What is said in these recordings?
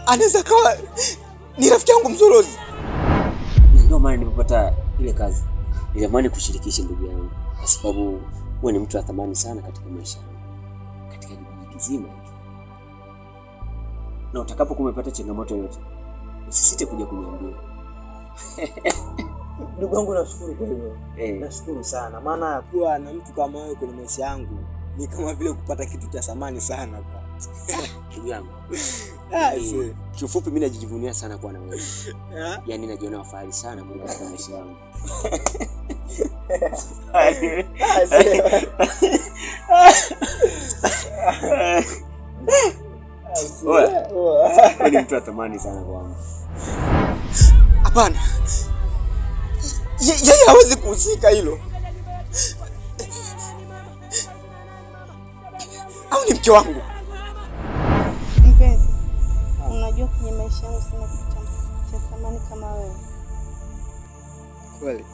anaweza kawa ni rafiki yangu mzorozi. Ndio maana nilipopata ile kazi niliamani kushirikisha ndugu yangu, kwa sababu wewe ni mtu wa thamani sana katika maisha yangu, katika kijiji kizima hiki. Na utakapokuwa umepata changamoto yoyote, usisite kuja kuniambia. Ndugu yangu, nashukuru kwa hilo. Nashukuru sana, maana kuwa na mtu kama wewe kwenye maisha yangu ni kama vile kupata kitu cha thamani sana kwa ndugu yangu. Kiufupi mimi najivunia sana kuwa na wewe. Yaani najiona fahari sana katika maisha yangu. Wewe ni mtu wa thamani sana kwangu. Hapana. Yeye hawezi kuhusika hilo. Au ni mke wangu? Mpenzi, unajua kwenye maisha yangu sina kitu cha thamani kama wewe. Kweli?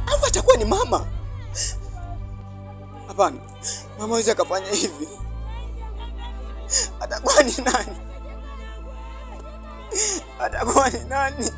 Au atakuwa ni mama? Hapana. Mama hawezi akafanya hivi. Atakuwa ni nani? Atakuwa ni nani?